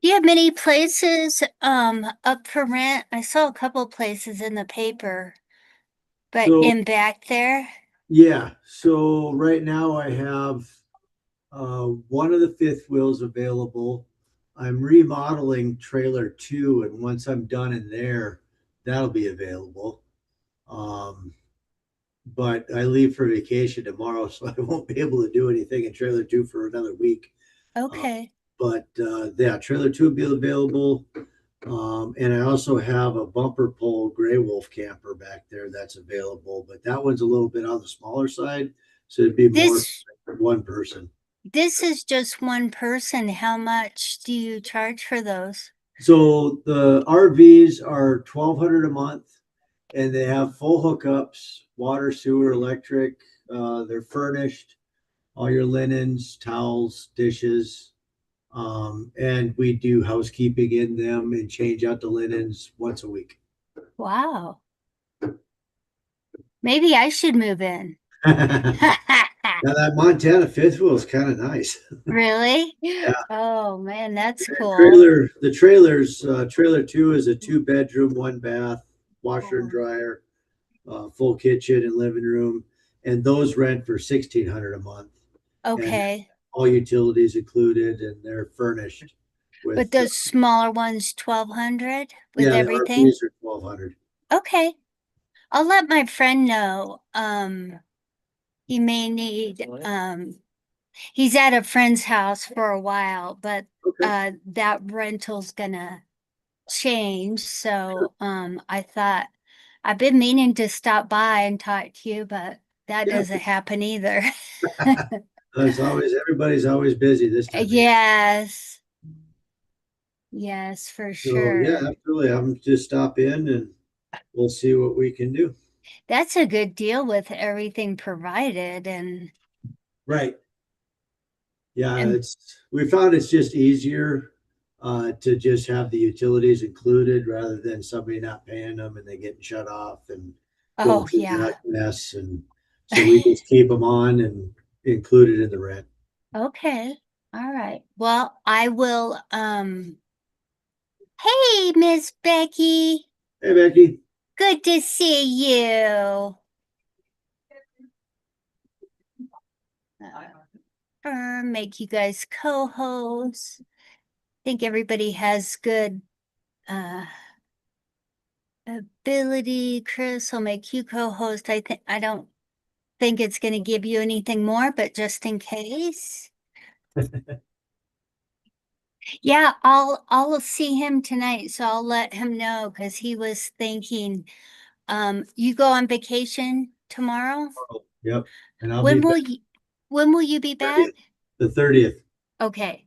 Do you have many places up for rent? I saw a couple places in the paper, but So in back there. yeah, so right now I have one of the fifth wheels available. I'm remodeling trailer two, and once I'm done in there, that'll be available. Um, but I leave for vacation tomorrow, so I won't be able to do anything in trailer two for another week. Uh, Okay. but yeah, trailer two will be available. And I also have a bumper pole gray wolf camper back there that's available, but that one's a little bit on the smaller side, so it'd be more This for one person. this is just one person. How much do you charge for those? So the RVs are 1,200 a month, and they have full hookups, water, sewer, electric. They're furnished, all your linens, towels, dishes, and we do housekeeping in them and change out the linens once a week. Wow. Maybe I should move in. Now that Montana fifth wheel is kind of nice. Really? Yeah, Oh man, that's cool. trailer two is a two-bedroom, one bath, washer and dryer, full kitchen and living room, and those rent for 1,600 a month, and Okay. all utilities included, and they're furnished But with those smaller ones, 1,200 with yeah, the everything? RVs are 1,200. Okay. I'll let my friend know. He may need he's at a friend's house for a while, but Okay, that rental's gonna change. So I thought I've been meaning to stop by and talk to you, but that yeah. doesn't happen either. It's always everybody's always busy this time of year. Yes. Yes, for So yeah, sure. absolutely. I'm just stop in and we'll see what we can do. That's a good deal with everything provided Right. Yeah, and it's we found it's just easier to just have the utilities included rather than somebody not paying them and they getting shut off and going oh through yeah. that mess. And so we just keep them on and included in the rent. Okay. All right. Well, I will hey, Miss Becky. Hey, Becky. Good to see you. Make you guys co-hosts. Think everybody has good uh ability. Chris will make you co-host. I don't think it's gonna give you anything more, but just in case. Yeah, I'll see him tonight, so I'll let him know because he was thinking, you go on vacation tomorrow? Yep. And I'll be When back will you when will you be back? 30th. The 30th. Okay.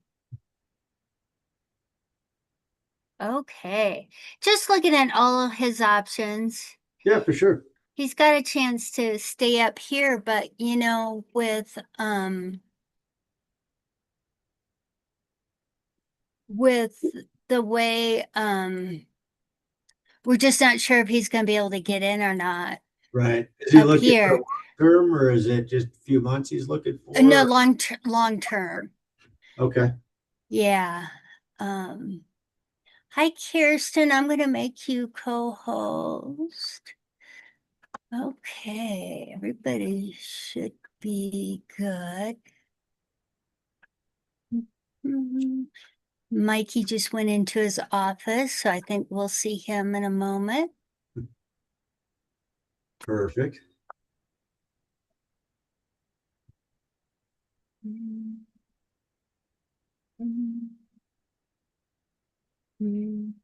Okay. Just looking at all of his options. Yeah, for sure. He's got a chance to stay up here, but with the way we're just not sure if he's gonna be able to get in or not Right. Is he up looking for here. long term or is it just a few months he's looking No, for? long term. Okay. Yeah. Um, Hi Kirsten, I'm gonna make you co-host. Okay, everybody should be good. Mhm. Mikey just went into his office, so I think we'll see him in a moment. Perfect. Mhm. Mhm.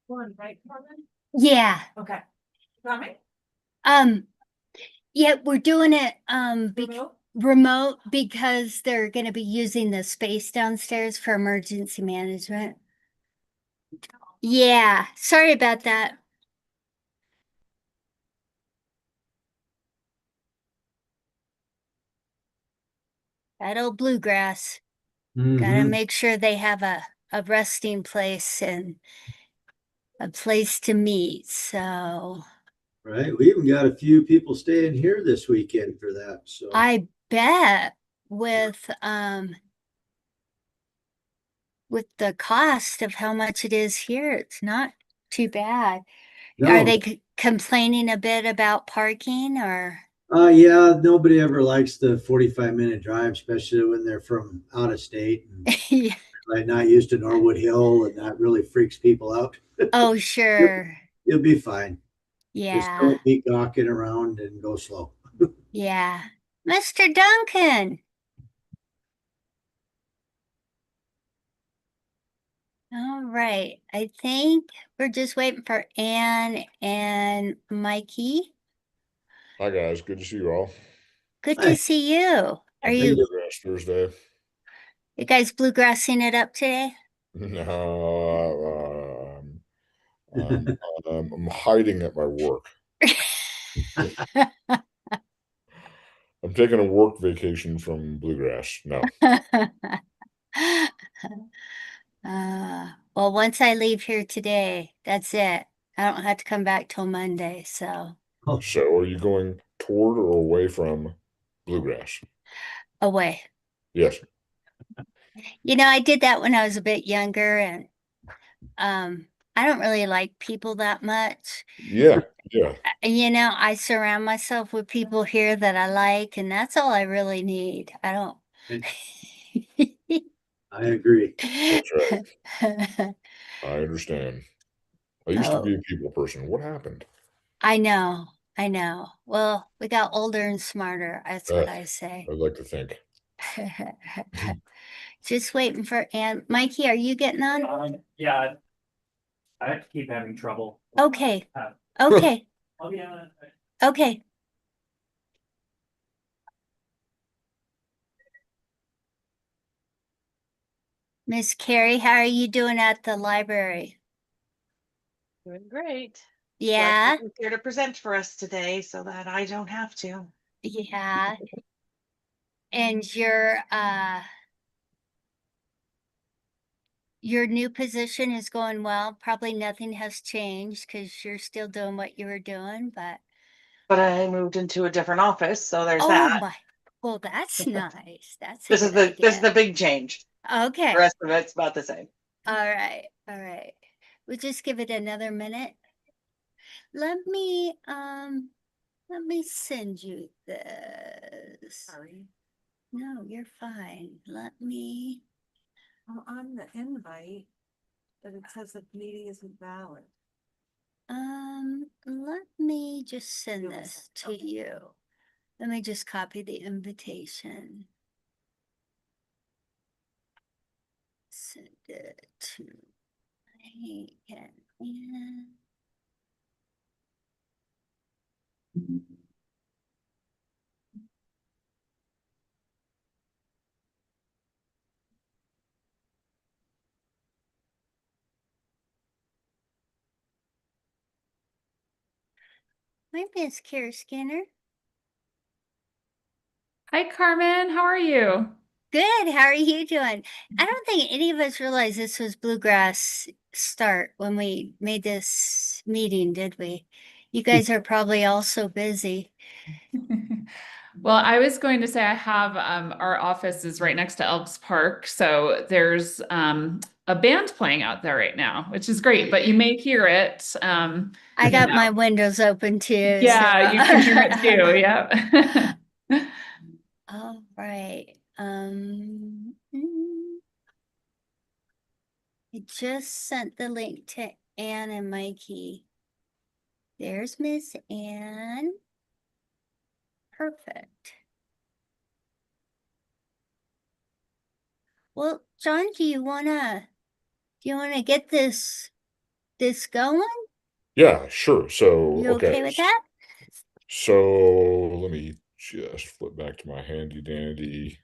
One, right, Carmen? Yeah. Okay. Coming? Um, yeah, we're doing it Remote? remote because they're going to be using the space downstairs for emergency management. Yeah, sorry about that. That old bluegrass. Gotta Hmm. make sure they have a resting place and a place to meet. So Right. We even got a few people staying here this weekend for that. So I bet with the cost of how much it is here, it's not too bad. Are no. they complaining a bit about parking or? Yeah, nobody ever likes the 45-minute drive, especially when they're from out of state and Yeah. like not used to Norwood Hill, and that really freaks people out. Oh, You'll, sure. you'll be fine. Just Yeah. don't be gawking around and go slow. Yeah. Mr. Duncan. All right. I think we're just waiting for Anne and Mikey. Hi guys, good to see you all. Good to Hi. see you. Are Happy you Bluegrass Thursday. you guys bluegrassing it up today? No, um, I'm hiding at my work. I'm taking a work vacation from Bluegrass. No, Well, once I leave here today, that's it. I don't have to come back till Monday, so Oh, so are you going toward or away from Bluegrass? away. Yes. I did that when I was a bit younger and um I don't really like people that much. Yeah, yeah, I surround myself with people here that I like, and that's all I really need. I don't. I agree. that's right. I understand. I used to be Oh, a people person. What happened? I know. I know. Well, we got older and smarter. That's what I say. I'd like to think. Just waiting for Ann. Mikey, are you getting on? Yeah, I keep having trouble. Okay. Uh, Okay. I'll be on. Okay. Miss Carrie, how are you doing at the library? Doing great. Glad Yeah. Nikki's here to present for us today so that I don't have to. Yeah. And your new position is going well. Probably nothing has changed because you're still doing what you were doing, but But I moved into a different office, so there's oh that. my, well, that's nice. That's a This is good the idea. big change. The Okay. rest of it's about the same. All right. All right. We'll just give it another minute. Let me um let me send you this. Sorry. No, you're fine. Let me Well, on the invite, but it says the meeting isn't valid. let me just send You'll this send- to you. Let me just copy the invitation. Send it to Megan. My Miss Kara Skinner. Hi, Carmen. How are you? Good. How are you doing? I don't think any of us realized this was Bluegrass start when we made this meeting, did we? You guys are probably all so busy. Well, I was going to say I have our office is right next to Elks Park, so there's a band playing out there right now, which is great. But you may hear it. I got my windows open too, so. Yeah, you can hear it too. Yep. All right. I just sent the link to Anne and Mikey. There's Miss Anne. Perfect. Well, John, do you wanna get this this going? Yeah, sure. So, You okay with that? So let me just flip back to my handy dandy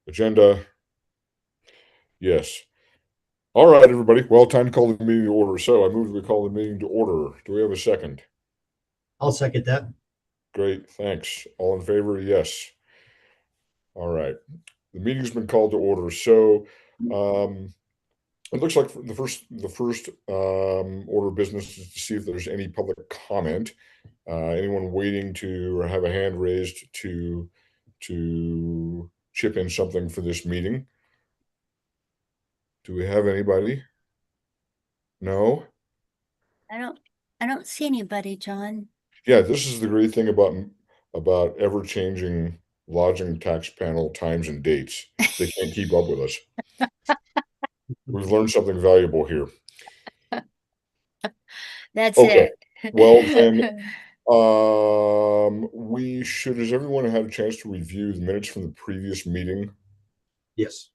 agenda. Yes. All right, everybody. Well, time to call the meeting to order. So I move that we call the meeting to order. Do we have a second? I'll second that. Great. Thanks. All in favor? Yes. All right. The meeting's been called to order. So it looks like the first order of business is to see if there's any public comment. Anyone waiting to or have a hand raised to chip in something for this meeting? Do we have anybody? No? I don't see anybody, John. Yeah, this is the great thing about ever-changing lodging tax panel times and dates. They can't keep up with us. We've learned something valuable here. That's Okay. it. Well, then, has everyone had a chance to review the minutes from the previous meeting? Yes.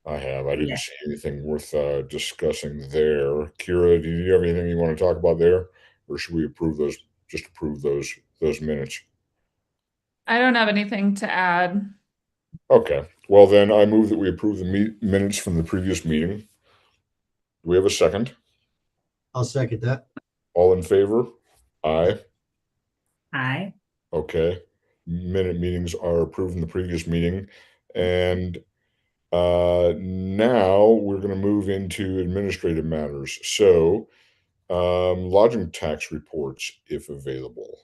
I have. I didn't see anything worth discussing there. Kira, do you have anything you want to talk about there? Or should we just approve those minutes? I don't have anything to add. Okay. Well, then I move that we approve the minutes from the previous meeting. Do we have a second? I'll second that. All in favor? Aye. Aye. Okay. Minute meetings are approved in the previous meeting. And now we're going to move into administrative matters. So, lodging tax reports, if available.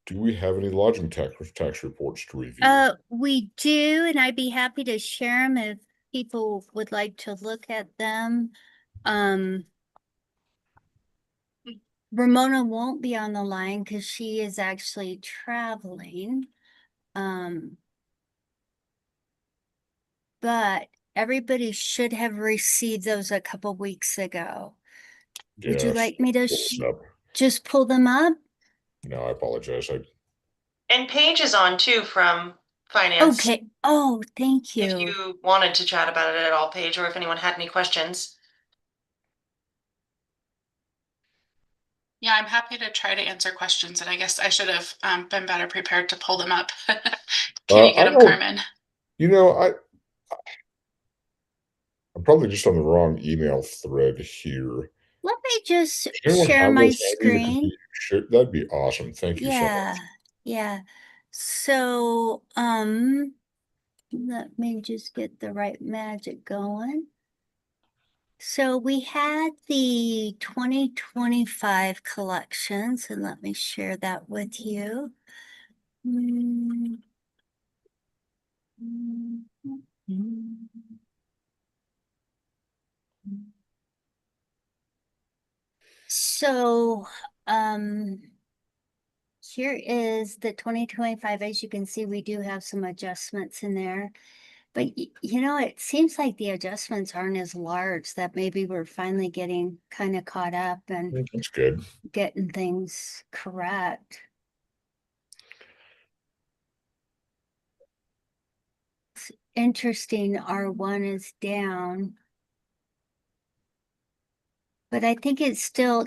Do we have any lodging tax reports to review? We do, and I'd be happy to share them if people would like to look at them. Ramona won't be on the line because she is actually traveling. But everybody should have received those a couple weeks ago. Would you Yes. like me to Pull it up. just pull them up? No, I apologize. And Paige is on too from finance. Okay. Oh, thank If you. you wanted to chat about it at all, Paige, or if anyone had any questions. Yeah, I'm happy to try to answer questions, and I guess I should have been better prepared to pull them up. Can you I get them, don't- Carmen? You know, I'm probably just on the wrong email thread here. Let me just Does anyone share have my those handy that could screen. that'd be awesome. Thank you so Yeah, much. yeah. So, let me just get the right magic going. So we had the 2025 collections, and let me share that with you. Mm. So, here is the 2025. As you can see, we do have some adjustments in there. But you know, it seems like the adjustments aren't as large, that maybe we're finally getting kind of caught up and That's good. getting things correct. It's interesting, R1 is down. But I think it's still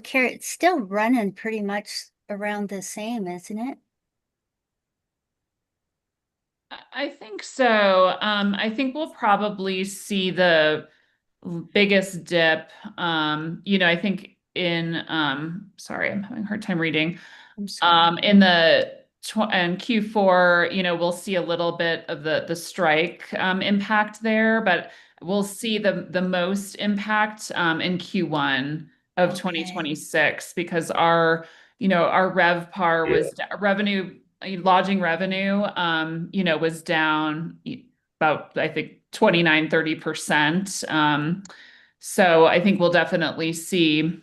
running pretty much around the same, isn't it? I think so. I think we'll probably see the biggest dip. I think in sorry, I'm having a hard time reading. I'm sorry. In the and Q4, we'll see a little bit of the strike impact there, but we'll see the most impact in Q1 of Okay. 2026 because our RevPAR was revenue, lodging revenue, was down about, I think, 29-30%. So I think we'll definitely see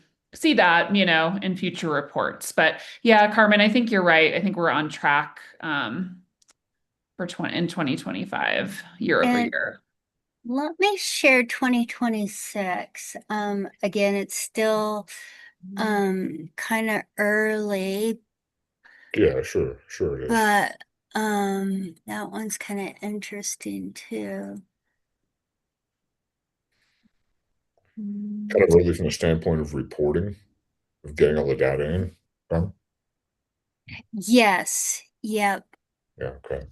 that, in future reports. But yeah, Carmen, I think you're right. I think we're on track for 2025 year over And year. let me share 2026. Again, it's still kind of early, Yeah, sure it is. but that one's kind of interesting too. kind of really from the standpoint of reporting, of getting all the data in. Yes, yep. Yeah, okay.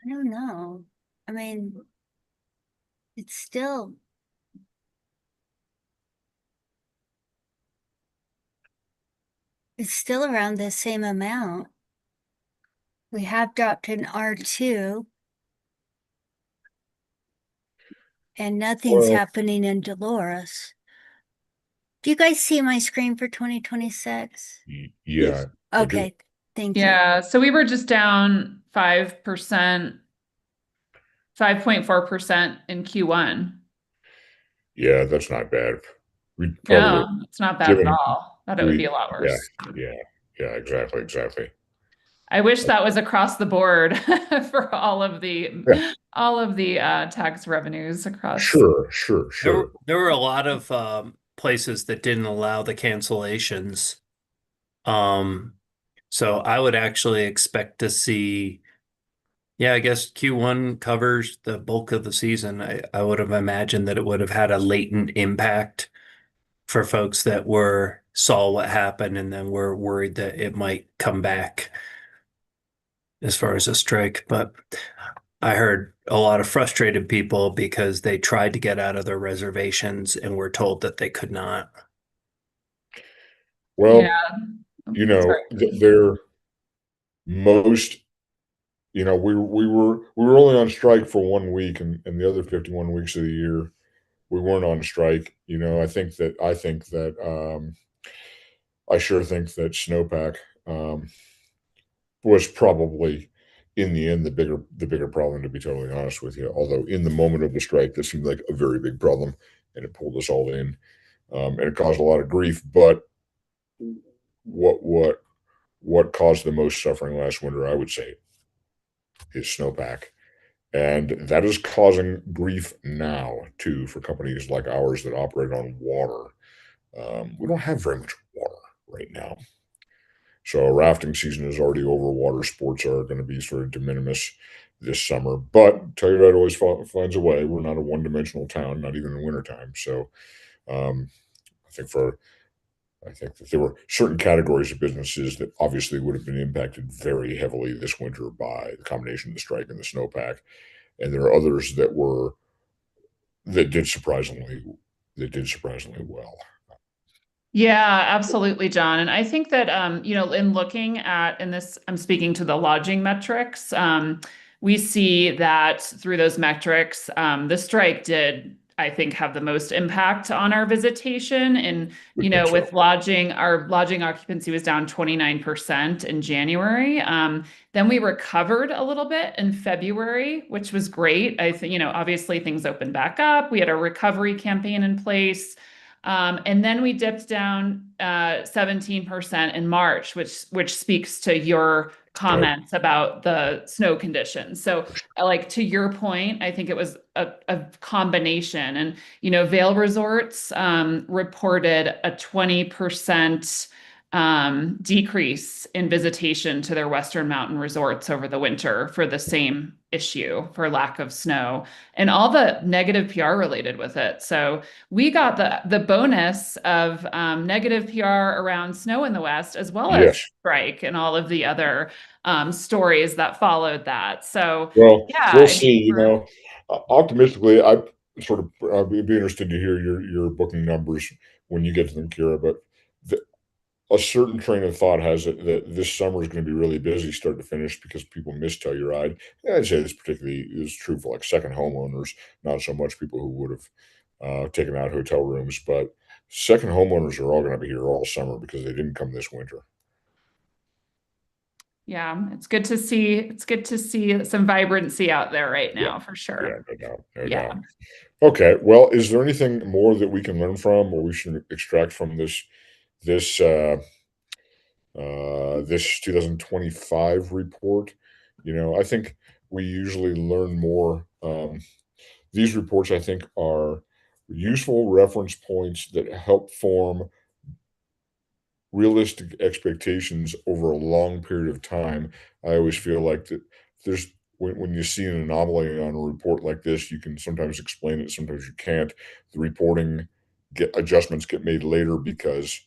I don't know. I mean, it's still around the same amount. We have dropped in R2 and nothing's Well, happening in Dolores. Do you guys see my screen for 2026? yeah, I do. Okay, thank you. Yeah, so we were just down 5%, 5.4% in Q1. Yeah, that's not bad. We probably, No, it's not bad at given all. Thought it would be we, a lot yeah, worse. yeah, yeah, exactly. I wish that was across the board for Yeah, all of the tax revenues across. sure. There were a lot of places that didn't allow the cancellations. Um, so I would actually expect to see, yeah, I guess Q1 covers the bulk of the season. I would have imagined that it would have had a latent impact for folks that were saw what happened and then were worried that it might come back as far as a strike. But I heard a lot of frustrated people because they tried to get out of their reservations and were told that they could not. Yeah, Well, sorry. they're most, we were only on strike for 1 week, and the other 51 weeks of the year we weren't on strike. I sure think that snowpack was probably in the end the bigger problem, to be totally honest with you. Although in the moment of the strike, this seemed like a very big problem, and it pulled us all in, and it caused a lot of grief. But what what what caused the most suffering last winter, I would say, is snowpack. And that is causing grief now, too, for companies like ours that operate on water. We don't have very much water right now. So rafting season is already over. Water sports are going to be sort of de minimis this summer. But Telluride always finds a way. We're not a one-dimensional town, not even in wintertime. So um, I think for I think that there were certain categories of businesses that obviously would have been impacted very heavily this winter by the combination of the strike and the snowpack, and there are others that did surprisingly well. Yeah, absolutely, John. And I think that in looking at in this, I'm speaking to the lodging metrics. We see that through those metrics, the strike did, I think, have the most impact on our visitation. And I think so. with lodging, our lodging occupancy was down 29% in January. Then we recovered a little bit in February, which was great. I think, obviously things opened back up. We had a recovery campaign in place. And then we dipped down 17% in March, which speaks to your Right. comments about the snow conditions. So, like to your point, I think it was a combination. And Vail Resorts reported a 20% decrease in visitation to their Western Mountain resorts over the winter for the same issue, for lack of snow, and all the negative PR related with it. So we got the bonus of negative PR around snow in the West, as well as Yes. strike and all of the other stories that followed that. So Well, yeah, we'll I mean, see. Optimistically, I sort of be interested to hear your booking numbers when you get to them, Kira. But a certain train of thought has it that this summer is going to be really busy, start to finish, because people miss Telluride. And I'd say this particularly is true for like second homeowners, not so much people who would have taken out hotel rooms, but second homeowners are all going to be here all summer because they didn't come this winter. yeah, it's good to see. It's good to see some vibrancy out there right Yeah, now, for yeah, sure. no doubt, no Yeah. doubt. Okay, well, is there anything more that we can learn from, or we should extract from this this 2025 report? I think we usually learn more. These reports, I think, are useful reference points that help form realistic expectations over a long period of time. I always feel like that there's when you see an anomaly on a report like this, you can sometimes explain it, sometimes you can't. The reporting adjustments get made later because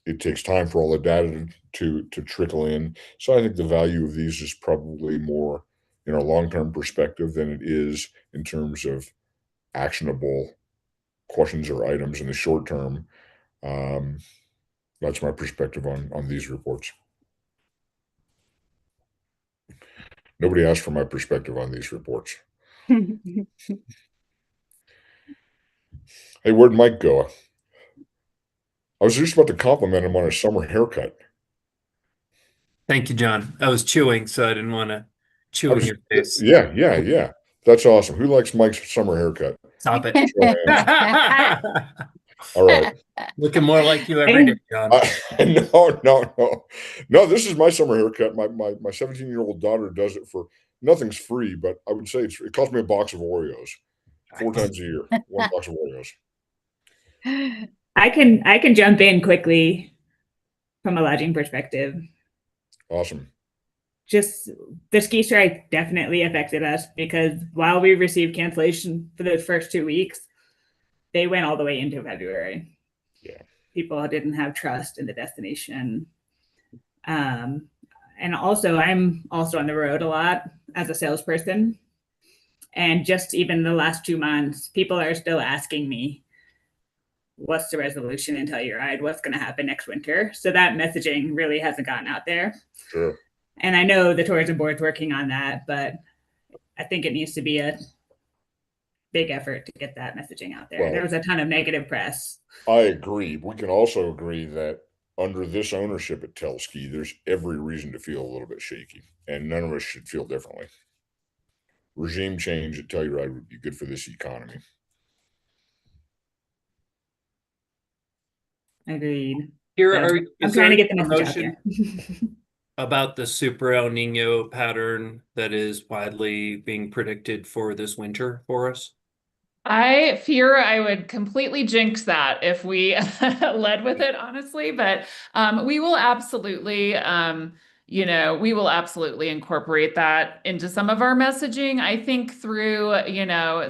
it takes time for all the data to trickle in. So I think the value of these is probably more in a long-term perspective than it is in terms of actionable questions or items in the short term. Um, that's my perspective on these reports. Nobody asked for my perspective on these reports. Hey, where'd Mike go? I was just about to compliment him on his summer haircut. Thank you, John. I was chewing, so I didn't want to chew in your face. Yeah. That's awesome. Who likes Mike's summer haircut? Stop it. Show of hands. All right. Looking more like you every day, John. No. This is my summer haircut. My 17-year-old daughter does it for nothing's free, but I would say it costs me a box of Oreos 4 times a year. 1 box of Oreos. I can jump in quickly from a lodging perspective. Awesome. Just the ski strike definitely affected us because while we received cancellation for the first 2 weeks, they went all the way into February. Yeah. People didn't have trust in the destination. And also, I'm also on the road a lot as a salesperson. And just even the last 2 months, people are still asking me, what's the resolution in Telluride? What's going to happen next winter? So that messaging really hasn't gotten out there. Sure. And I know the tourism board's working on that, but I think it needs to be a big effort to get that messaging out there. Well, there was a ton of negative press. I agree. We can also agree that under this ownership at Telski, there's every reason to feel a little bit shaky, and none of us should feel differently. Regime change at Telluride would be good for this economy. Agreed. I'm trying to get the message out there. About the super El Nino pattern that is widely being predicted for this winter for us? I fear I would completely jinx that if we led with it, honestly, but we will absolutely, we will absolutely incorporate that into some of our messaging. I think through,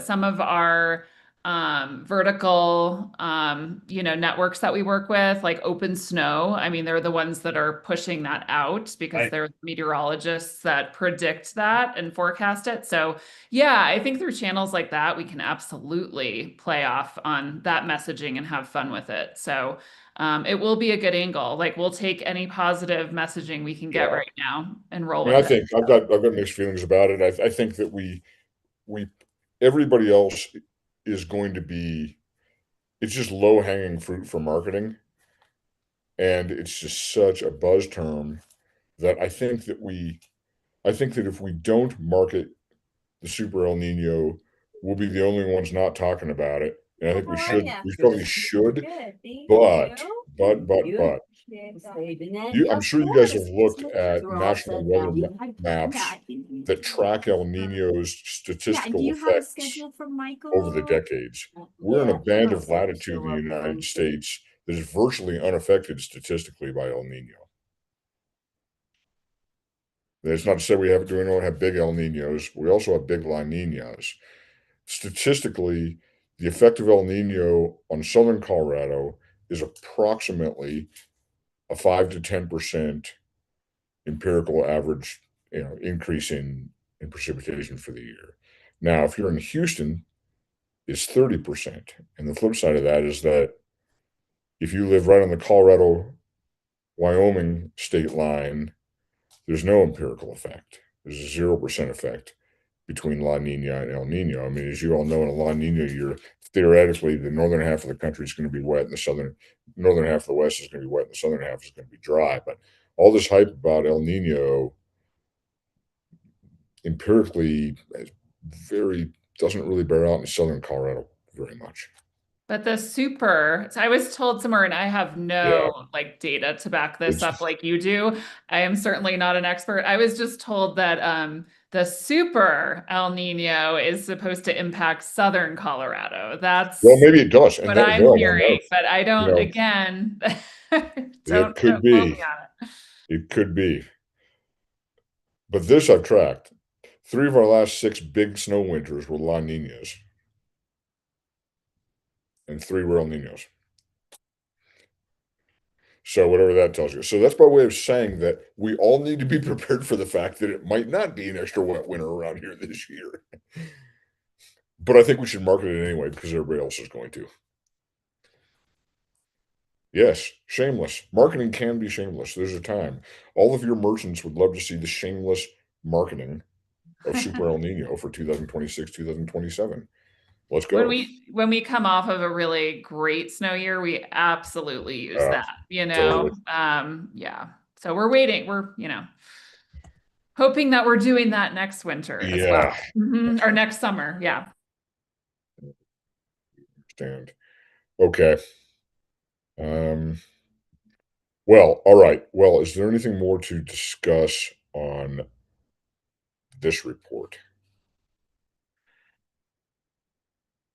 some of our vertical, networks that we work with, like Open Snow. I mean, they're the ones that are pushing that out because they're meteorologists that predict that and forecast it. So yeah, I think through channels like that, we can absolutely play off on that messaging and have fun with it. So it will be a good angle. Like we'll take any positive messaging we can get right now and roll with I it. think I've got mixed feelings about it. I think that we everybody else is going to be, it's just low hanging fruit for marketing. And it's just such a buzz term that I think that if we don't market the Super El Nino, we'll be the only ones not talking about it. And I think we should, we probably should, but, I'm sure you guys have looked at national weather maps that track El Nino's statistical effects over the decades. We're in a band of latitude in the United States that is virtually unaffected statistically by El Nino. That's not to say we don't have big El Ninos. We also have big La Ninas. Statistically, the effect of El Nino on southern Colorado is approximately a 5 to 10% empirical average, increase in precipitation for the year. Now, if you're in Houston, it's 30%. And the flip side of that is that if you live right on the Colorado-Wyoming state line, there's no empirical effect. There's a 0% effect between La Nina and El Nino. I mean, as you all know, in a La Nina year, theoretically, the northern half of the country is going to be wet, and the northern half of the West is going to be wet, and the southern half is going to be dry. But all this hype about El Nino empirically doesn't really bear out in southern Colorado very much. But so I was told somewhere, and I have no data to back this up like you do. I am certainly not an expert. I was just told that the super El Nino is supposed to impact southern Colorado. Well, maybe it does. What I'm hearing, but I don't. Again, it could be. It could be. But this I've tracked. 3 of our last 6 big snow winters were La Ninas. And 3 were El Ninos. So whatever that tells you. So that's by way of saying that we all need to be prepared for the fact that it might not be an extra wet winter around here this year. But I think we should market it anyway because everybody else is going to. Yes, shameless. Marketing can be shameless. There's a time. All of your merchants would love to see the shameless marketing of Super El Nino for 2026, 2027. Let's go. When we come off of a really great snow year, we absolutely use that, totally. Yeah. So we're waiting. We're, hoping that we're doing that next winter as well. Yeah. Or next summer. Yeah. Understand. Okay. Well, all right. Well, is there anything more to discuss on this report?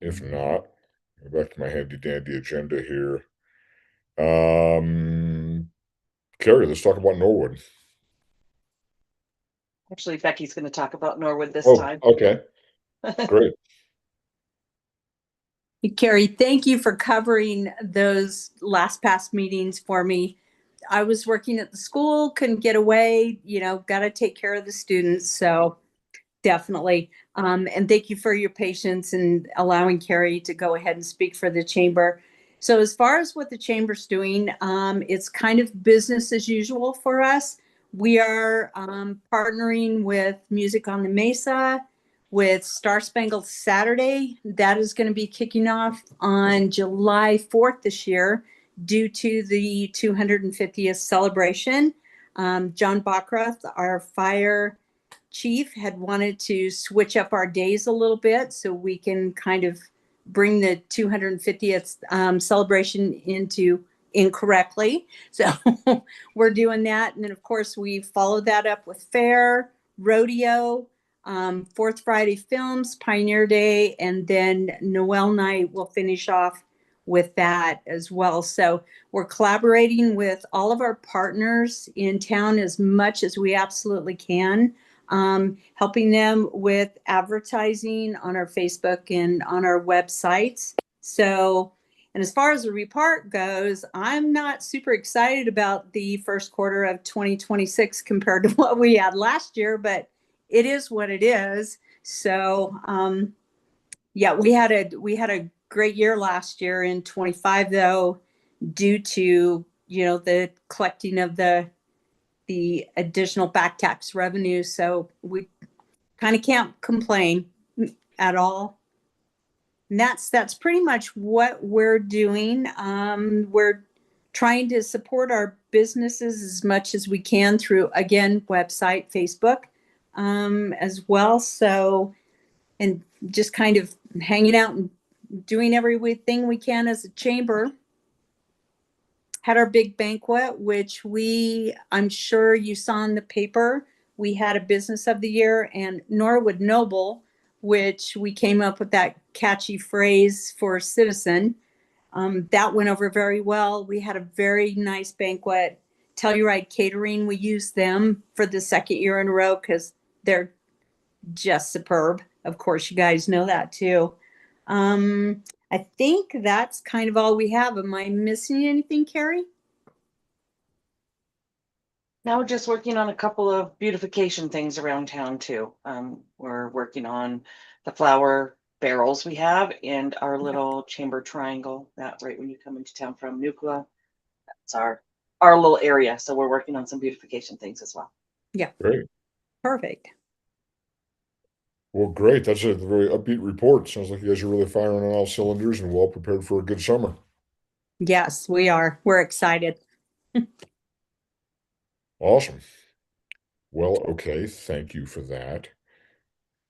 If not, go back to my handy dandy agenda here. Carrie, let's talk about Norwood. Actually, Becky's going to talk about Norwood this Oh, time. okay. Great. Carrie, thank you for covering those last past meetings for me. I was working at the school, couldn't get away, got to take care of the students. So definitely. And thank you for your patience and allowing Carrie to go ahead and speak for the chamber. So as far as what the chamber's doing, it's kind of business as usual for us. We are partnering with Music on the Mesa, with Star Spangled Saturday. That is going to be kicking off on July 4th this year due to the 250th celebration. John Bachroth, our fire chief, had wanted to switch up our days a little bit so we can kind of bring the 250th celebration into incorrectly. So we're doing that. And then, of course, we follow that up with fair, rodeo, Fourth Friday Films, Pioneer Day, and then Noel Night will finish off with that as well. So we're collaborating with all of our partners in town as much as we absolutely can, helping them with advertising on our Facebook and on our websites. So, and as far as the report goes, I'm not super excited about the first quarter of 2026 compared to what we had last year, but it is what it is. So, yeah, we had a great year last year in 25, though, due to, the collecting of the additional back tax revenue. So we kind of can't complain at all. And that's pretty much what we're doing. We're trying to support our businesses as much as we can through, again, website, Facebook, as well. So, and just kind of hanging out and doing everything we can as a chamber. Had our big banquet, which I'm sure you saw in the paper. We had a business of the year, and Norwood Noble, which we came up with that catchy phrase for citizen. That went over very well. We had a very nice banquet. Telluride Catering, we used them for the second year in a row because they're just superb. Of course, you guys know that too. I think that's kind of all we have. Am I missing anything, Carrie? Now we're just working on a couple of beautification things around town too. We're working on the flower barrels we have and our little chamber triangle that right when you come into town from Nucla. That's our little area. So we're working on some beautification things as well. Yeah. Great. Perfect. Well, great. That's a very upbeat report. Sounds like you guys are really firing on all cylinders and well prepared for a good summer. Yes, we are. We're excited. Awesome. Well, okay. Thank you for that.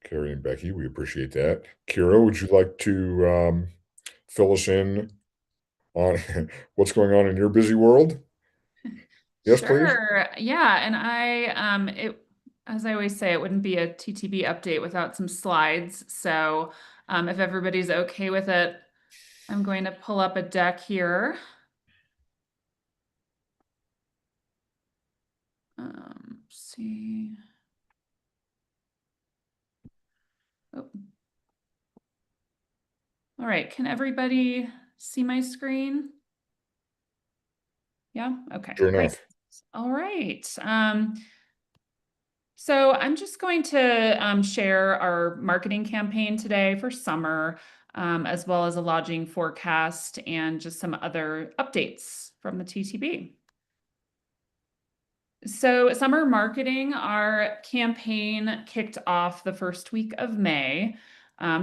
Carrie and Becky, we appreciate that. Kira, would you like to fill us in on what's going on in your busy world? Yes, please. Sure. Yeah. And as I always say, it wouldn't be a TTB update without some slides. So if everybody's okay with it, I'm going to pull up a deck here. See. Oh. All right, can everybody see my screen? Yeah, okay, Sure great. enough. All right. So I'm just going to share our marketing campaign today for summer, as well as a lodging forecast and just some other updates from the TTB. So summer marketing, our campaign kicked off the first week of May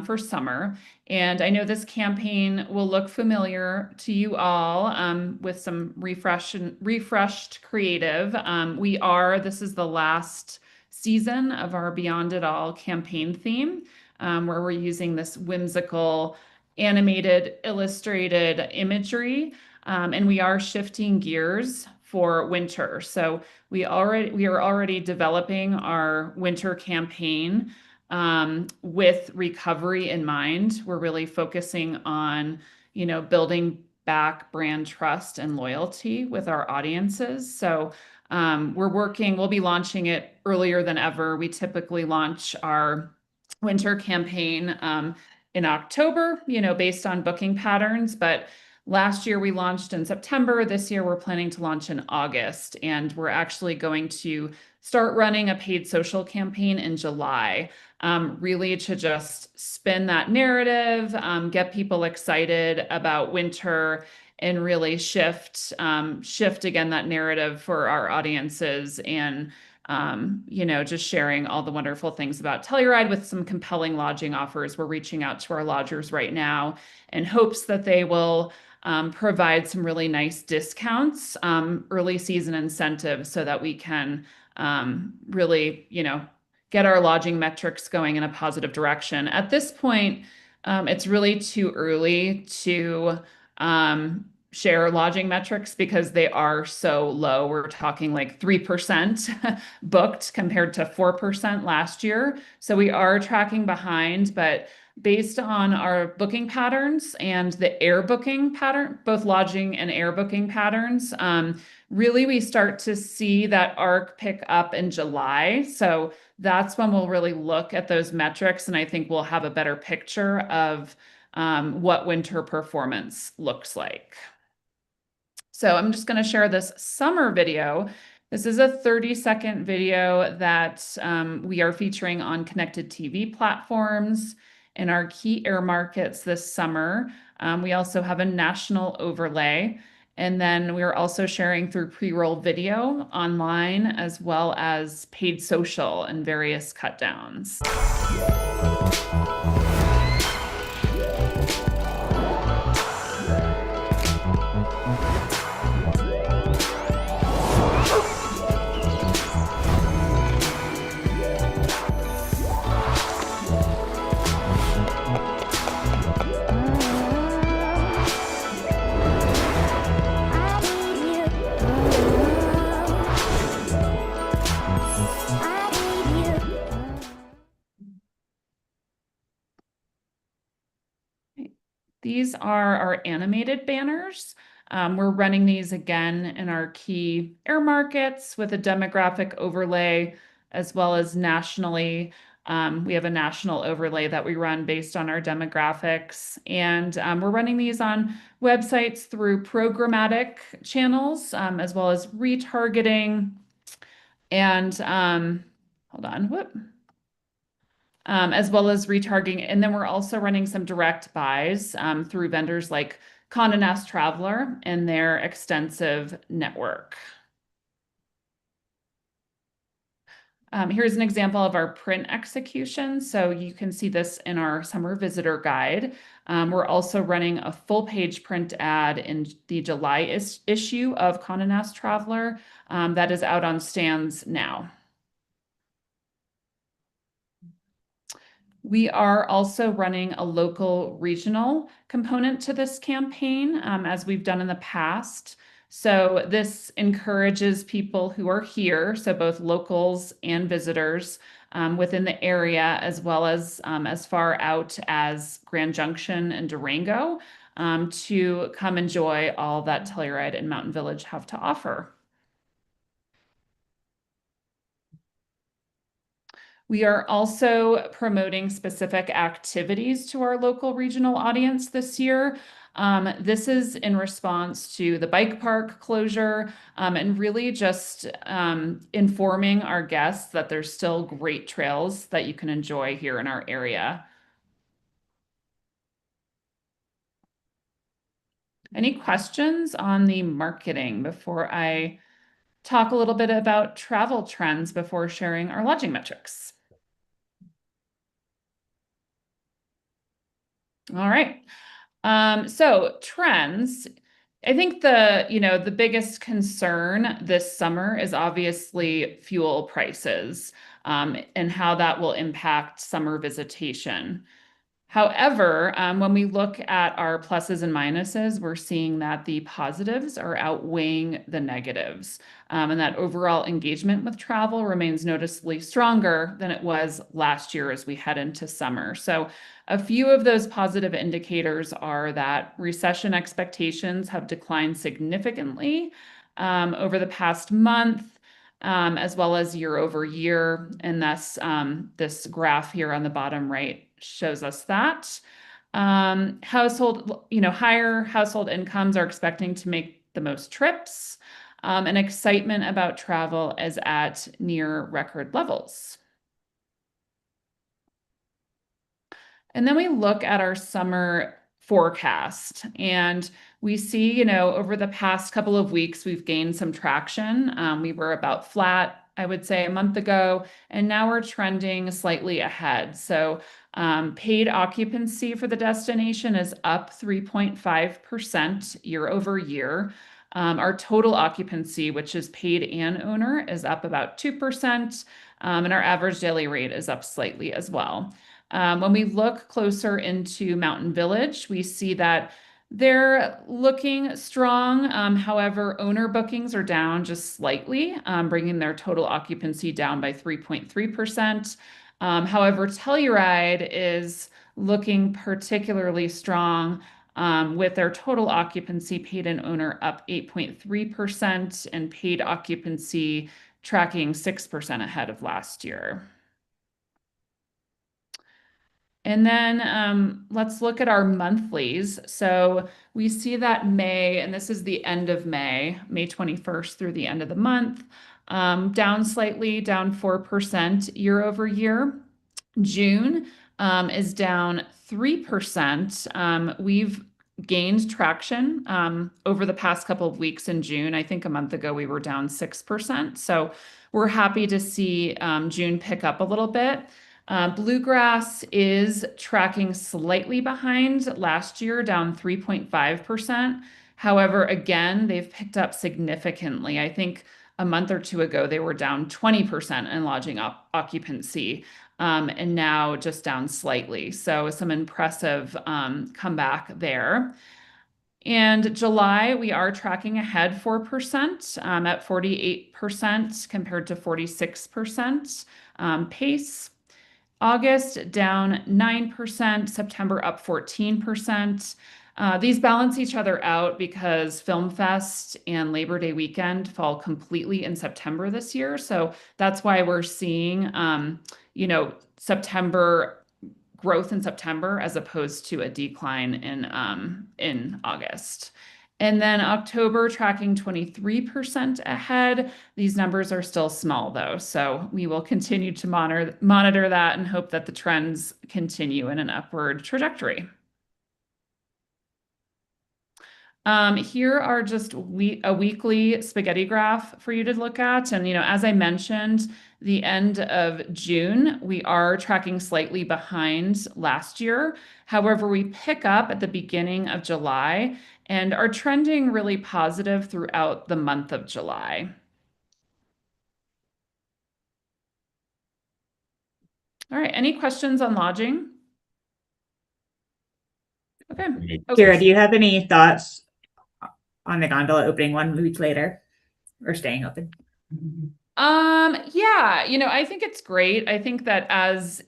for summer. And I know this campaign will look familiar to you all with some refreshed creative. This is the last season of our Beyond It All campaign theme, where we're using this whimsical, animated, illustrated imagery. And we are shifting gears for winter. So we are already developing our winter campaign with recovery in mind. We're really focusing on, building back brand trust and loyalty with our audiences. So we'll be launching it earlier than ever. We typically launch our winter campaign in October, based on booking patterns, but last year we launched in September. This year we're planning to launch in August, and we're actually going to start running a paid social campaign in July, really to just spin that narrative, get people excited about winter, and really shift again that narrative for our audiences, and just sharing all the wonderful things about Telluride with some compelling lodging offers. We're reaching out to our lodgers right now in hopes that they will provide some really nice discounts, early season incentives, so that we can really, get our lodging metrics going in a positive direction. At this point, it's really too early to share lodging metrics because they are so low. We're talking like 3% booked compared to 4% last year. So we are tracking behind, but based on our booking patterns and the air booking pattern, both lodging and air booking patterns, really we start to see that arc pick up in July. So that's when we'll really look at those metrics, and I think we'll have a better picture of what winter performance looks like. So I'm just going to share this summer video. This is a 30-second video that we are featuring on connected TV platforms in our key air markets this summer. We also have a national overlay. And then we're also sharing through pre-roll video online, as well as paid social and various cut downs. These are our animated banners. We're running these again in our key air markets with a demographic overlay, as well as nationally. We have a national overlay that we run based on our demographics. And we're running these on websites through programmatic channels, as well as retargeting. And hold on, whoop. As well as retargeting. And then we're also running some direct buys through vendors like Condé Nast Traveler and their extensive network. Here's an example of our print execution. So you can see this in our summer visitor guide. We're also running a full page print ad in the July issue of Condé Nast Traveler that is out on stands now. We are also running a local regional component to this campaign, as we've done in the past. So this encourages people who are here, so both locals and visitors within the area, as well as far out as Grand Junction and Durango, to come enjoy all that Telluride and Mountain Village have to offer. We are also promoting specific activities to our local regional audience this year. This is in response to the bike park closure, and really just informing our guests that there's still great trails that you can enjoy here in our area. Any questions on the marketing before I talk a little bit about travel trends before sharing our lodging metrics? All right. So trends, I think the biggest concern this summer is obviously fuel prices, and how that will impact summer visitation. However, when we look at our pluses and minuses, we're seeing that the positives are outweighing the negatives, and that overall engagement with travel remains noticeably stronger than it was last year as we head into summer. So a few of those positive indicators are that recession expectations have declined significantly over the past month, as well as year over year. And thus, this graph here on the bottom right shows us that. Higher household incomes are expecting to make the most trips, and excitement about travel is at near record levels. And then we look at our summer forecast, and we see, over the past couple of weeks, we've gained some traction. We were about flat, I would say, a month ago, and now we're trending slightly ahead. So paid occupancy for the destination is up 3.5% year over year. Our total occupancy, which is paid and owner, is up about 2%, and our average daily rate is up slightly as well. When we look closer into Mountain Village, we see that they're looking strong. However, owner bookings are down just slightly, bringing their total occupancy down by 3.3%. However, Telluride is looking particularly strong, with their total occupancy paid and owner up 8.3% and paid occupancy tracking 6% ahead of last year. And then let's look at our monthlies. So we see that May, and this is the end of May 21st through the end of the month, down slightly, down 4% year over year. June is down 3%. We've gained traction over the past couple of weeks in June. I think a month ago we were down 6%. So we're happy to see June pick up a little bit. Bluegrass is tracking slightly behind last year, down 3.5%. However, again, they've picked up significantly. I think a month or two ago, they were down 20% in lodging occupancy, and now just down slightly. So some impressive comeback there. And July, we are tracking ahead 4%, at 48% compared to 46% pace. August down 9%, September up 14%. These balance each other out because Film Fest and Labor Day weekend fall completely in September this year. So that's why we're seeing, September growth in September as opposed to a decline in August. And then October tracking 23% ahead. These numbers are still small though, so we will continue to monitor that and hope that the trends continue in an upward trajectory. Here are just a weekly spaghetti graph for you to look at. And, as I mentioned, the end of June, we are tracking slightly behind last year. However, we pick up at the beginning of July and are trending really positive throughout the month of July. All right, any questions on lodging? Okay. Kira, do you have any thoughts on the gondola opening 1 week later or staying open? Yeah, I think it's great. I think that as,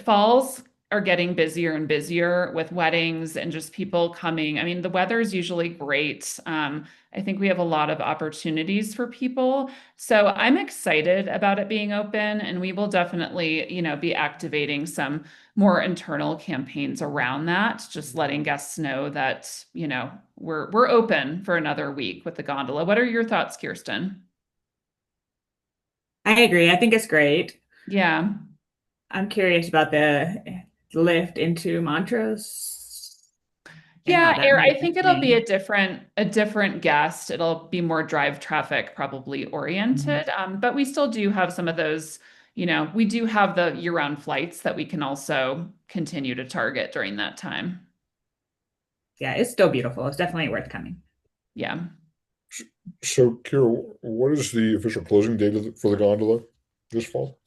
falls are getting busier and busier with weddings and just people coming. I mean, the weather is usually great. I think we have a lot of opportunities for people. So I'm excited about it being open, and we will definitely, be activating some more internal campaigns around that, just letting guests know that, we're open for another week with the gondola. What are your thoughts, Kirsten? I agree. I think it's great. Yeah. I'm curious about the lift into Montrose. and how Yeah, that might I think it'll be change. a different guest. It'll be more drive traffic probably oriented. But we still do have some of those, we do have the year-round flights that we can also continue to target during that time. Yeah, it's still beautiful. It's definitely worth coming. Yeah. So, Kira, what is the official closing date for the gondola this fall?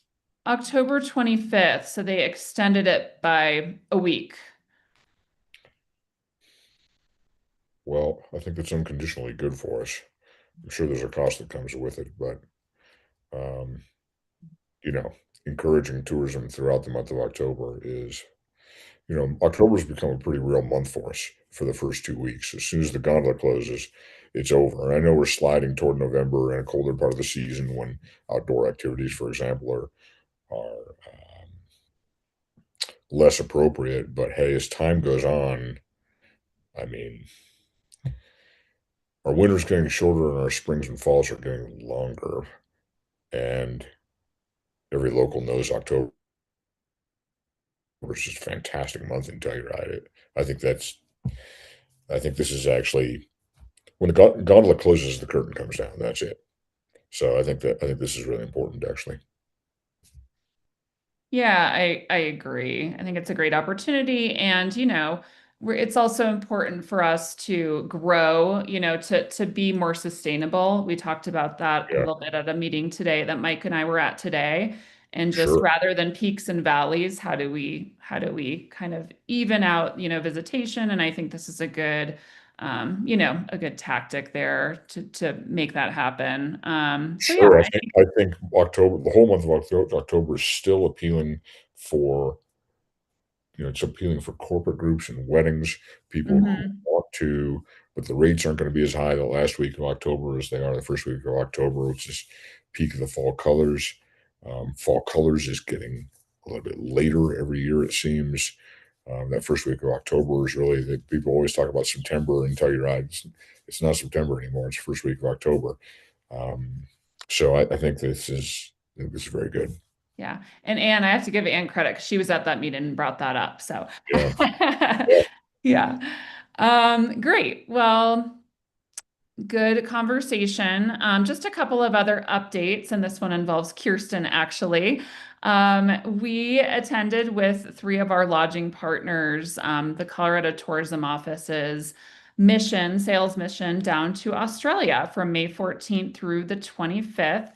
October 25th. So they extended it by a week. Well, I think that's unconditionally good for us. I'm sure there's a cost that comes with it, but um, encouraging tourism throughout the month of October is, October's become a pretty real month for us for the first 2 weeks. As soon as the gondola closes, it's over. And I know we're sliding toward November and a colder part of the season when outdoor activities, for example, are less appropriate. But hey, as time goes on, I mean, our winter's getting shorter and our springs and falls are getting longer. And every local knows October is just a fantastic month in Telluride. I think this is actually when the gondola closes, the curtain comes down. That's it. So I think this is really important, actually. Yeah, I agree. I think it's a great opportunity. And, it's also important for us to grow, to be more sustainable. We talked about that a Yeah, little bit at a meeting today that Mike and I were at today. And just sure. rather than peaks and valleys, how do we kind of even out, visitation? And I think this is a good tactic there to make that happen. So yeah, Sure. I think October, the whole month of October is still appealing for it's appealing for corporate groups and weddings, people who mhm. want to, but the rates aren't going to be as high the last week of October as they are the first week of October, which is peak of the fall colors. Fall colors is getting a little bit later every year, it seems. That first week of October is really that people always talk about September and Telluride. It's not September anymore. It's the first week of October. Um, so I think this is very good. Yeah. And Anne, I have to give Anne credit because she was at that meeting and brought that up. So Yeah. Yeah. yeah. Great. Well, good conversation. Just a couple of other updates, and this one involves Kirsten actually. We attended with three of our lodging partners, the Colorado Tourism Office's sales mission down to Australia from May 14th through the 25th.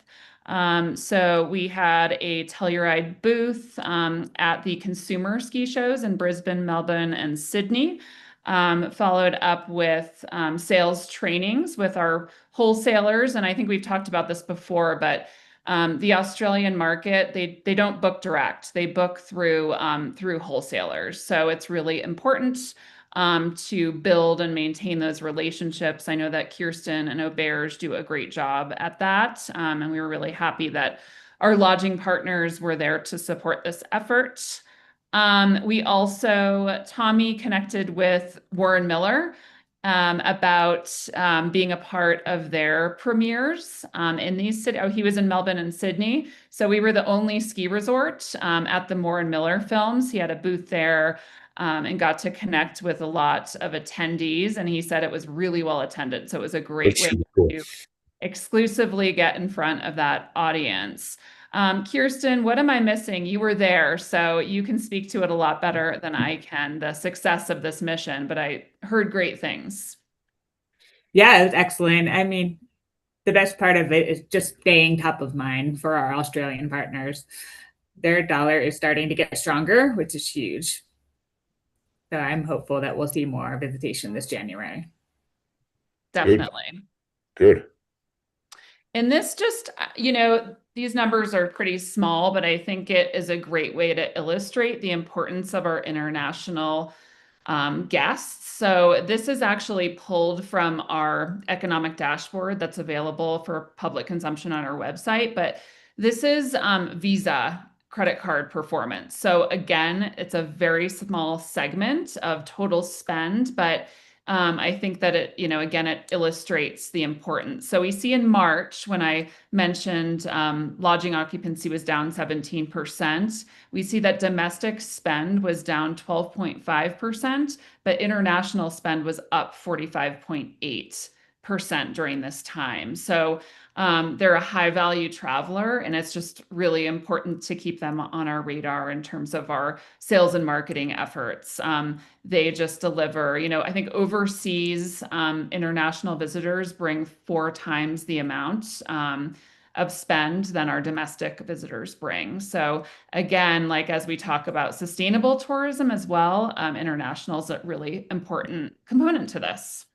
So we had a Telluride booth at the consumer ski shows in Brisbane, Melbourne, and Sydney. Followed up with sales trainings with our wholesalers. And I think we've talked about this before, but the Australian market, they don't book direct. They book through wholesalers. So it's really important to build and maintain those relationships. I know that Kirsten and Auberge do a great job at that. And we were really happy that our lodging partners were there to support this effort. Tommy connected with Warren Miller about being a part of their premieres in these cities. Oh, he was in Melbourne and Sydney. So we were the only ski resort at the Warren Miller films. He had a booth there and got to connect with a lot of attendees. And he said it was really well attended. So it was a great That's way super cool. to exclusively get in front of that audience. Kirsten, what am I missing? You were there, so you can speak to it a lot better than I can, the success of this mission, but I heard great things. Yeah, it was excellent. I mean, the best part of it is just staying top of mind for our Australian partners. Their dollar is starting to get stronger, which is huge. So I'm hopeful that we'll see more visitation this January. Good. Definitely. Good. And this just, these numbers are pretty small, but I think it is a great way to illustrate the importance of our international guests. So this is actually pulled from our economic dashboard that's available for public consumption on our website, but this is Visa credit card performance. So again, it's a very small segment of total spend, but I think that it, again, it illustrates the importance. So we see in March, when I mentioned lodging occupancy was down 17%, we see that domestic spend was down 12.5%, but international spend was up 45.8% during this time. So they're a high value traveler, and it's just really important to keep them on our radar in terms of our sales and marketing efforts. They just deliver, I think overseas international visitors bring 4 times the amount of spend than our domestic visitors bring. So again, like as we talk about sustainable tourism as well, international is a really important component to this.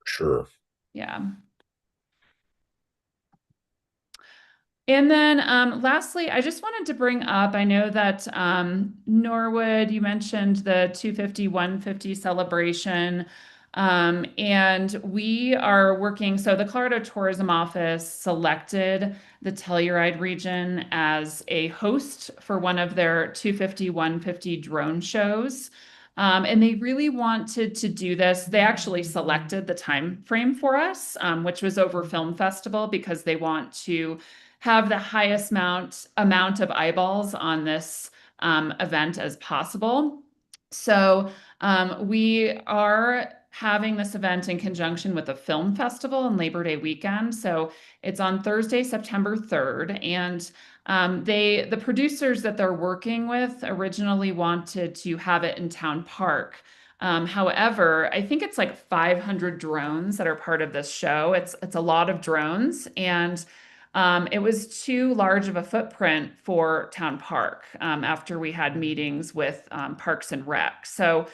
Sure. Yeah. And then lastly, I just wanted to bring up, I know that Norwood, you mentioned the 250, 150 celebration. And we are working, so the Colorado Tourism Office selected the Telluride region as a host for one of their 250, 150 drone shows. And they really wanted to do this. They actually selected the time frame for us, which was over Film Festival, because they want to have the highest amount of eyeballs on this event as possible. So we are having this event in conjunction with a film festival and Labor Day weekend. So it's on Thursday, September 3rd. And the producers that they're working with originally wanted to have it in Town Park. However, I think it's like 500 drones that are part of this show. It's a lot of drones, and it was too large of a footprint for Town Park after we had meetings with Parks and Rec. So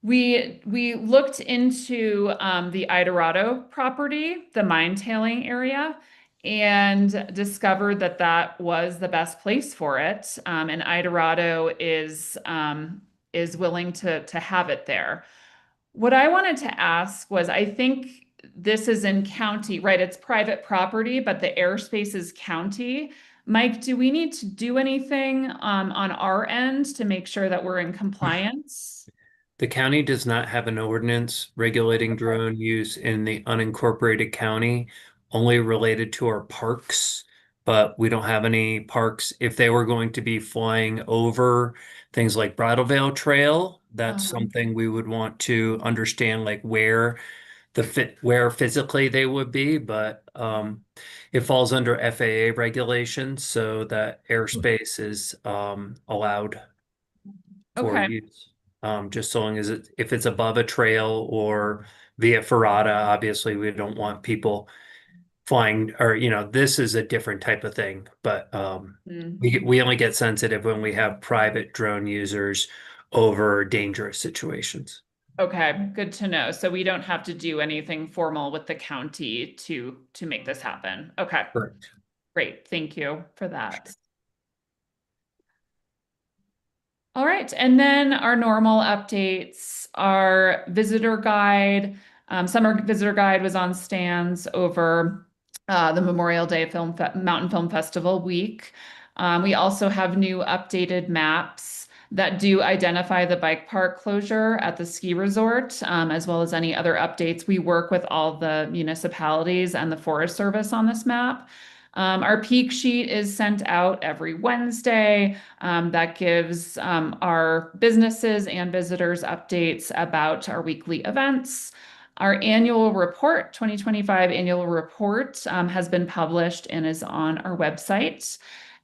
we looked into the Idorado property, the mine tailing area, and discovered that that was the best place for it. And Idorado is willing to have it there. What I wanted to ask was, I think this is in county, right? It's private property, but the airspace is county. Mike, do we need to do anything on our end to make sure that we're in compliance? The county does not have an ordinance regulating drone use in the unincorporated county, only related to our parks, but we don't have any parks. If they were going to be flying over things like Bridal Veil Trail, that's something we would want to understand, like where physically they would be, but it falls under FAA regulations, so that airspace is allowed for Okay. use. Just so long as if it's above a trail or via Ferrata, obviously we don't want people flying, or this is a different type of thing. But we only get sensitive when we have private drone users over dangerous situations. Okay, good to know. So we don't have to do anything formal with the county to make this happen. Okay, Correct. great. Thank you for that. All right, and then our normal updates, our visitor guide, summer visitor guide was on stands over the Memorial Day Mountain Film Festival week. We also have new updated maps that do identify the bike park closure at the ski resort, as well as any other updates. We work with all the municipalities and the Forest Service on this map. Our peak sheet is sent out every Wednesday. That gives our businesses and visitors updates about our weekly events. Our annual report, 2025 annual report, has been published and is on our website.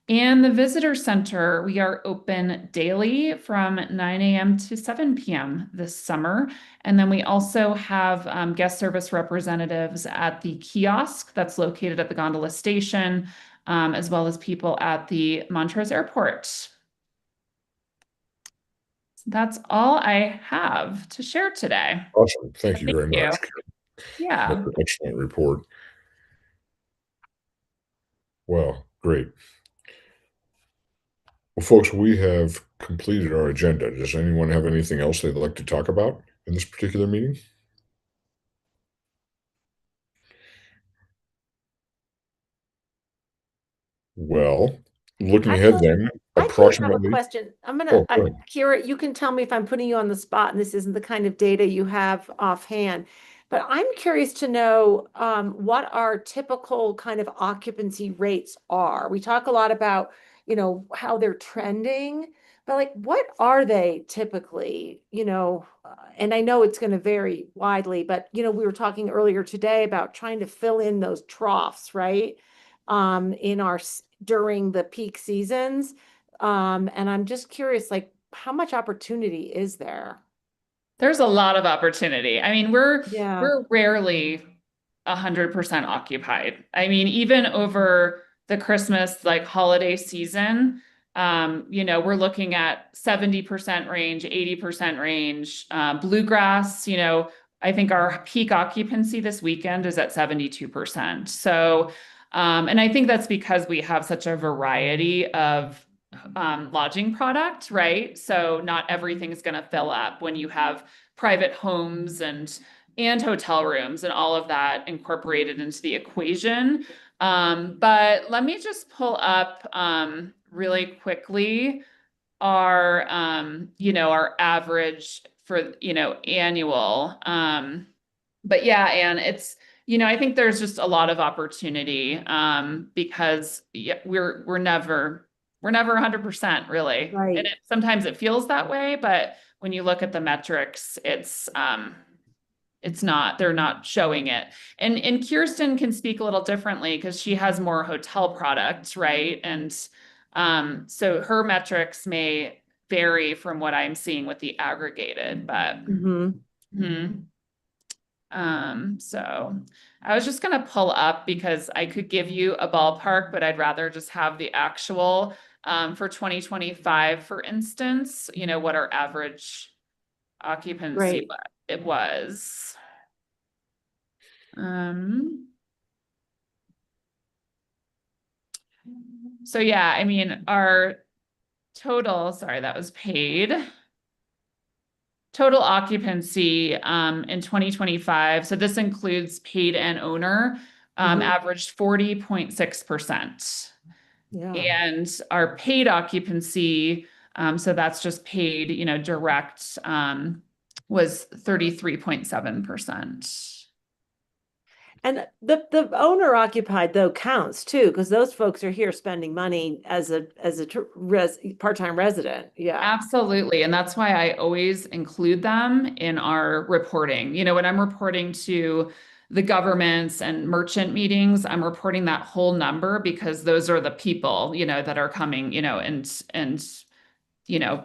And the visitor center, we are open daily from 9 a.m. to 7 p.m. this summer. And then we also have guest service representatives at the kiosk that's located at the gondola station, as well as people at the Montrose Airport. So that's all I have to share today. Awesome. Thank you very much. Yeah. Excellent report. Well, great. Well, folks, we have completed our agenda. Does anyone have anything else they'd like to talk about in this particular meeting? Well, looking ahead Actually, then, I do have a approximately. question. Oh, go ahead. Kira, you can tell me if I'm putting you on the spot and this isn't the kind of data you have offhand. But I'm curious to know what our typical kind of occupancy rates are. We talk a lot about, how they're trending, but like, what are they typically, and I know it's going to vary widely, but, we were talking earlier today about trying to fill in those troughs, right? During the peak seasons. And I'm just curious, like, how much opportunity is there? There's a lot of opportunity. I mean, Yeah. we're rarely 100% occupied. I mean, even over the Christmas like holiday season, we're looking at 70% range, 80% range. Bluegrass, I think our peak occupancy this weekend is at 72%. So, and I think that's because we have such a variety of lodging product, right? So not everything is going to fill up when you have private homes and hotel rooms and all of that incorporated into the equation. But let me just pull up really quickly our average for, annual. But yeah, and it's, I think there's just a lot of opportunity because yeah, we're never 100% really. Right. And sometimes it feels that way, but when you look at the metrics, it's not, they're not showing it. And Kirsten can speak a little differently because she has more hotel products, right? And so her metrics may vary from what I'm seeing with the aggregated, but so I was just gonna pull up because I could give you a ballpark, but I'd rather just have the actual for 2025, for instance, what our average occupancy Right. it was. So yeah, I mean, our total, sorry, that was paid. Total occupancy in 2025, so this includes paid and owner, averaged 40.6%. Yeah. And our paid occupancy, so that's just paid, direct, was 33.7%. And the owner occupied though counts too, because those folks are here spending money as a part-time resident. Yeah. Absolutely. And that's why I always include them in our reporting. When I'm reporting to the governments and merchant meetings, I'm reporting that whole number because those are the people, that are coming, and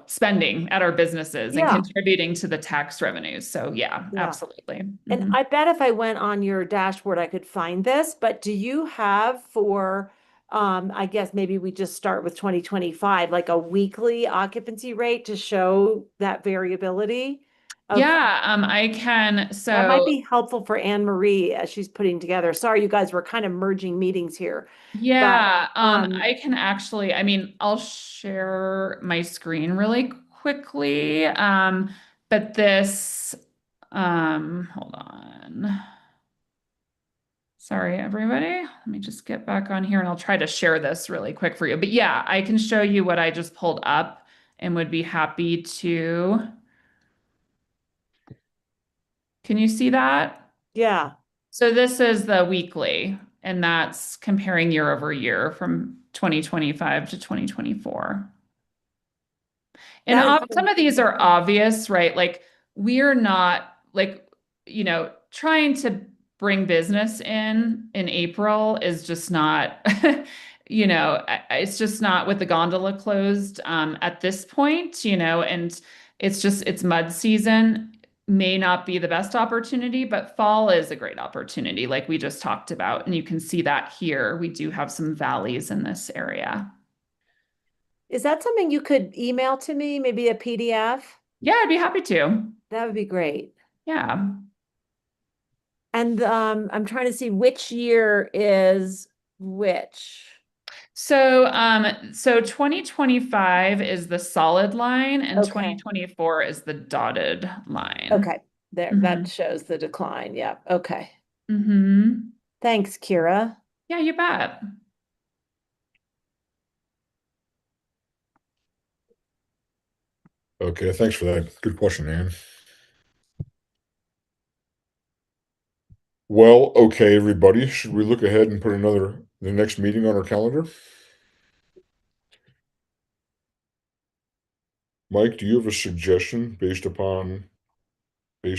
spending at our businesses and Yeah. contributing to the tax revenues. So yeah, Yeah. absolutely. And I bet if I went on your dashboard, I could find this, but do you have for, I guess maybe we just start with 2025, like a weekly occupancy rate to show that variability? Yeah, I can. That might So be helpful for Anne Marie as she's putting together. Sorry, you guys were kind of merging meetings here. yeah, I can actually, I mean, I'll share my screen really quickly. But this, hold on. Sorry, everybody. Let me just get back on here and I'll try to share this really quick for you. But yeah, I can show you what I just pulled up and would be happy to. Can you see that? Yeah. So this is the weekly, and that's comparing year over year from 2025 to 2024. And some of these are obvious, right? Like we're not like, trying to bring business in April is just not, it's just not with the gondola closed at this point, and it's mud season may not be the best opportunity, but fall is a great opportunity, like we just talked about. And you can see that here. We do have some valleys in this area. Is that something you could email to me, maybe a PDF? Yeah, I'd be happy to. That would be great. Yeah. And I'm trying to see which year is which. So 2025 is the solid line and Okay. 2024 is the dotted line. Okay, there, that Mhm. shows the decline. Yeah, okay. Mm-hmm. Thanks, Kira. Yeah, you bet. Okay, thanks for that. Good question, Ann. Well, okay, everybody, should we look ahead and put the next meeting on our calendar? Mike, do you have a suggestion based upon the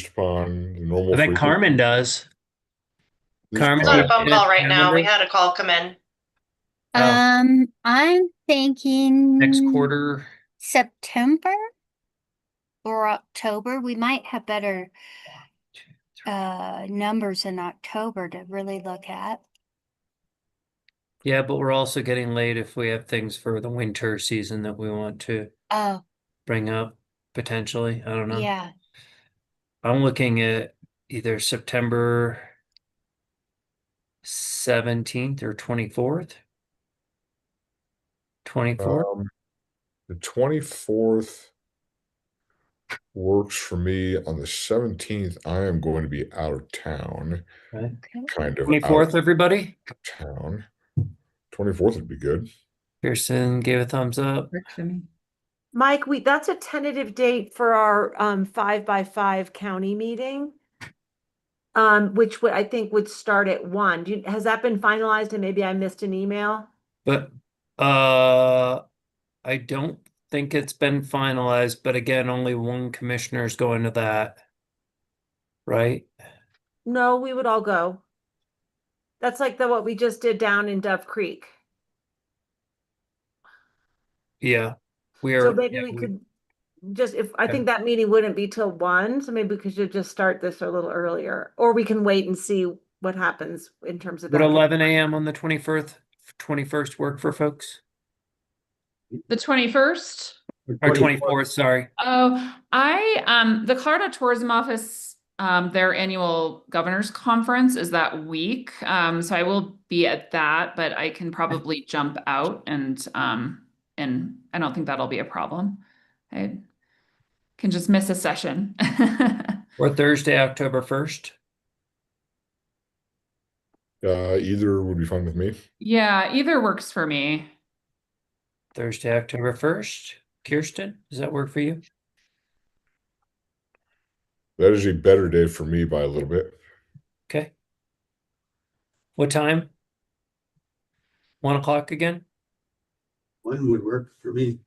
normal I bet frequency? Carmen does. This- Carmen, It's on do a you phone have call right now. We calendar? had a call come in. Oh. I'm thinking Next quarter. September or October. We might have better numbers in October to really look at. Yeah, but we're also getting late if we have things for the winter season that we want to Oh, bring up potentially. I don't know. yeah. I'm looking at either September 17th or 24th. 24th. The 24th works for me. On the 17th, I am going to be out of town. Right. Kind of 24th, out everybody. of town. 24th would be good. Kirsten gave a thumbs up. Works for me. Mike, that's a tentative date for our 5x5 county meeting. Which I think would start at 1. Has that been finalized and maybe I missed an email? But I don't think it's been finalized, but again, only one commissioner is going to that. Right? No, we would all go. That's like what we just did down in Dove Creek. Yeah. So maybe we could just, I think that meeting wouldn't be till 1, so maybe we should just start this a little earlier, or we can wait and see what happens in terms of Would that. 11 a.m. on the 21st work for folks? The 21st? Or 24th, sorry. Oh, the Colorado Tourism Office, their annual governor's conference is that week. So I will be at that, but I can probably jump out and I don't think that'll be a problem. I can just miss a session. Or Thursday, October 1st. Either would be fine with me. Yeah, either works for me. Thursday, October 1st. Kirsten, does that work for you? That is a better day for me by a little bit. Okay. What time? 1 o'clock again? 1 would work for me.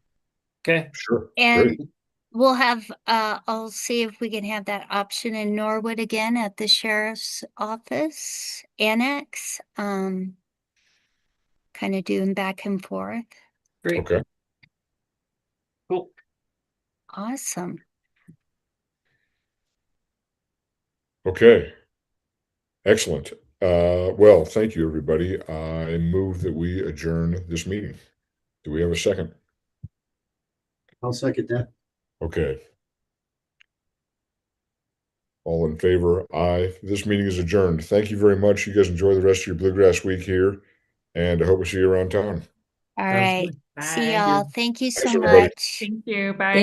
Okay. Sure. And Great. we'll have, I'll see if we can have that option in Norwood again at the sheriff's office annex. Kind of doing back and forth. Great. Okay. Cool. Awesome. Okay. Excellent. Well, thank you, everybody. I move that we adjourn this meeting. Do we have a second? I'll second that. Okay. All in favor? Aye. This meeting is adjourned. Thank you very much. You guys enjoy the rest of your bluegrass week here, and I hope to see you around town. All Sounds right. good. See Bye. y'all. Thank you so Thanks, everybody. much. Thank you. Bye.